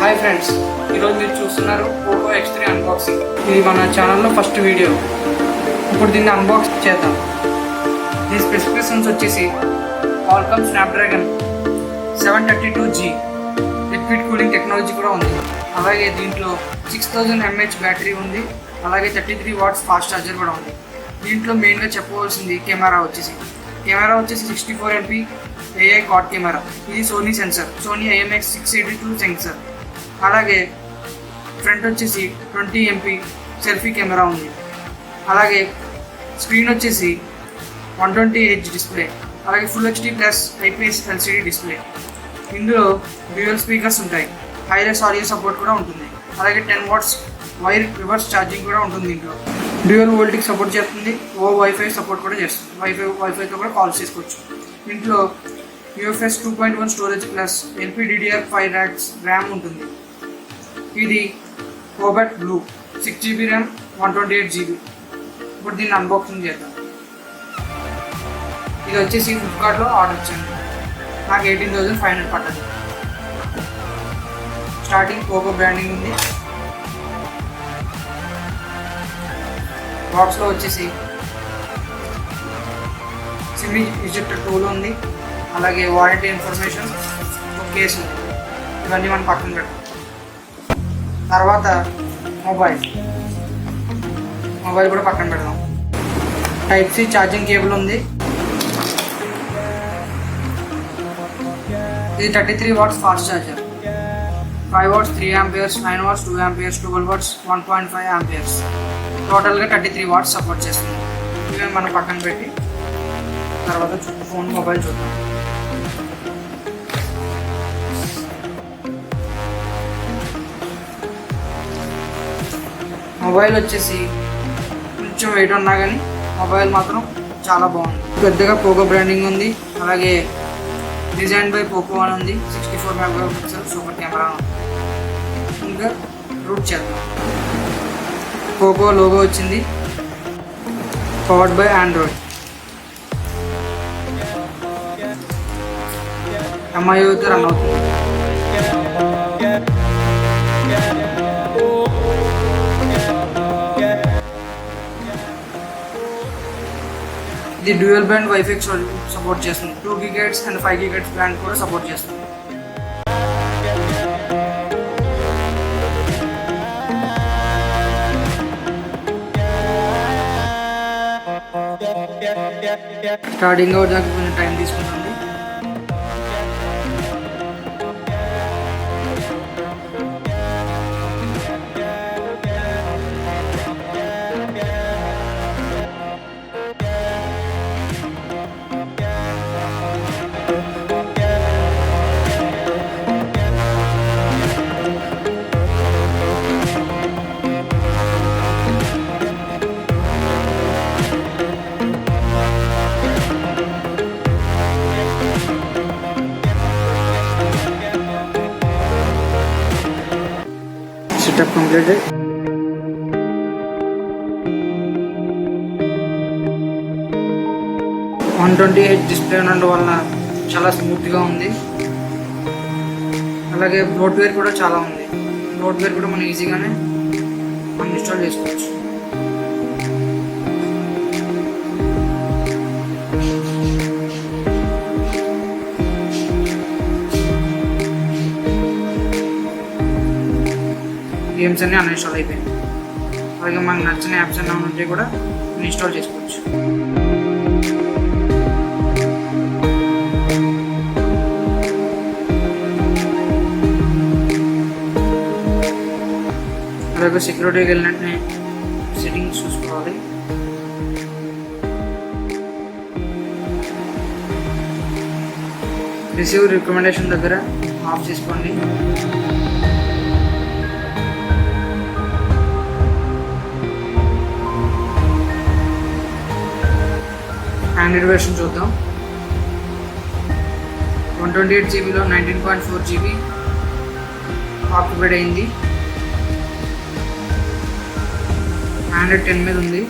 Hi friends, ఈరోజు మీరు చూస్తున్నారు పోకో X3 అన్బాక్సింగ్. ఇది మన ఛానల్లో ఫస్ట్ వీడియో. ఇప్పుడు దీన్ని అన్బాక్స్ చేద్దాం. దీని స్పెసిఫికేషన్స్ వచ్చేసి Qualcomm Snapdragon 732G liquid cooling technology కూడా ఉంది. అలాగే దీంట్లో 6000 mAh బ్యాటరీ ఉంది. అలాగే 33 watts ఫాస్ట్ ఛార్జర్ కూడా ఉంది. దీంట్లో మెయిన్గా చెప్పవలసింది కెమెరా వచ్చేసి 64 MP AI క్వాడ్ కెమెరా. ఇది Sony sensor, Sony IMX682 sensor. అలాగే ఫ్రంట్ వచ్చేసి 20 MP సెల్ఫీ కెమెరా ఉంది. అలాగే స్క్రీన్ వచ్చేసి 120Hz డిస్ప్లే. అలాగే full HD plus IPS LCD display. ఇందులో డ్యూయల్ స్పీకర్స్ ఉంటాయి. వైర్లెస్ ఆడియో సపోర్ట్ కూడా ఉంటుంది. అలాగే 10 watts వైర్ రివర్స్ ఛార్జింగ్ కూడా ఉంటుంది. దీంట్లో డ్యూయల్ వోల్టేజ్ సపోర్ట్ చేస్తుంది. వైఫై సపోర్ట్ కూడా చేస్తుంది. వైఫైతో కూడా కాల్స్ చేసుకోవచ్చు. దీంట్లో UFS 2.1 storage plus LPDDR5 RAM ఉంటుంది. ఇది cobalt blue 6GB RAM 128GB. ఇప్పుడు దీన్ని అన్బాక్సింగ్ చేద్దాం. ఇది వచ్చేసి ఫ్లిప్కార్ట్లో ఆర్డర్ ఇచ్చాను. నాకు 18,500 పడ్డది. స్టార్టింగ్ పోకో బ్రాండింగ్ ఉంది. బాక్స్లో వచ్చేసి సిమ్ ఇజెక్టర్ టూల్ ఉంది. అలాగే వారంటీ ఇన్ఫర్మేషన్, ఒక కేసు ఉంది. ఇవన్నీ మనం పక్కన పెడతాం. తర్వాత మొబైల్ కూడా పక్కన పెడదాం. Type-C ఛార్జింగ్ కేబుల్ ఉంది. ఇది 33 watts fast charger. 5 watts 3 amperes, 9 watts 2 amperes, 12 watts 1.5 amperes. టోటల్గా 33 watts సపోర్ట్ చేస్తుంది. ఇవి మనం పక్కన పెట్టి తర్వాత మొబైల్ చూద్దాం. మొబైల్ వచ్చేసి కొంచెం వెయిట్ ఉన్నా కానీ మొబైల్ మాత్రం చాలా బాగుంది. పెద్దగా పోకో బ్రాండింగ్ ఉంది. అలాగే డిజైన్ బై పోకో అని ఉంది. 64 MP సూపర్ కెమెరా ఉంది. ఇంకా రూట్ చేద్దాం. పోకో లోగో వచ్చింది. Powered by Android. MIUతో రన్ అవుతుంది. ఇది డ్యూయల్ బ్యాండ్ వైఫై సపోర్ట్ చేస్తుంది. 2 GHz అండ్ 5 GHz బ్యాండ్ కూడా సపోర్ట్ చేస్తుంది. స్టార్టింగ్ అవుట్ దాకా కొంచెం టైం తీసుకుంటుంది. Setup completed. Hz డిస్ప్లే ఉండడం వలన చాలా స్మూత్గా ఉంది. అలాగే బ్లోట్వేర్ కూడా చాలా ఉంది. బ్లోట్వేర్ కూడా మనం ఈజీగానే ఇన్స్టాల్ చేసుకోవచ్చు. గేమ్స్ అన్నీ అన్ఇన్స్టాల్ అయిపోయింది. అలాగే మనకు నచ్చిన యాప్స్ అన్నీ ఉంటే కూడా ఇన్స్టాల్ చేసుకోవచ్చు. అలాగే సెక్యూరిటీకి వెళ్ళినట్టే సెట్టింగ్స్ చూసుకోవాలి. రిసీవ్ రికమెండేషన్ దగ్గర ఆఫ్ చేసుకోండి. ఆండ్రాయిడ్ వెర్షన్ చూద్దాం. 128GBలో 19.4GB ఆక్యుపైడ్ అయింది. ఆండ్రాయిడ్ 10 మీద ఉంది.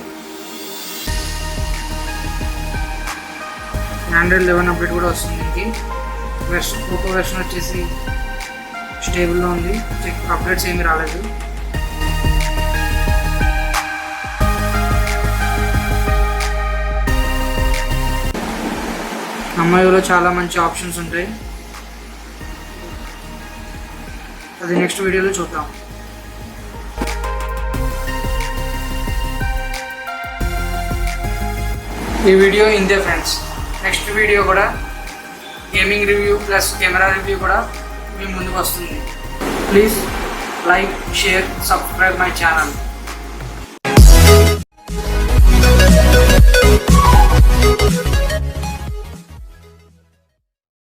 ఆండ్రాయిడ్ 11 అప్డేట్ కూడా వస్తుంది. దీనికి వెర్షన్ పోకో వెర్షన్ వచ్చేసి స్టేబుల్లో ఉంది, అప్డేట్స్ ఏమీ రాలేదు. అమ్మాయిలో చాలా మంచి ఆప్షన్స్ ఉంటాయి, అది నెక్స్ట్ వీడియోలో చూద్దాం. ఈ వీడియో ఇంతే ఫ్రెండ్స్. నెక్స్ట్ వీడియో కూడా gaming review plus camera review కూడా మీ ముందుకు వస్తుంది. Please like, share, subscribe my channel.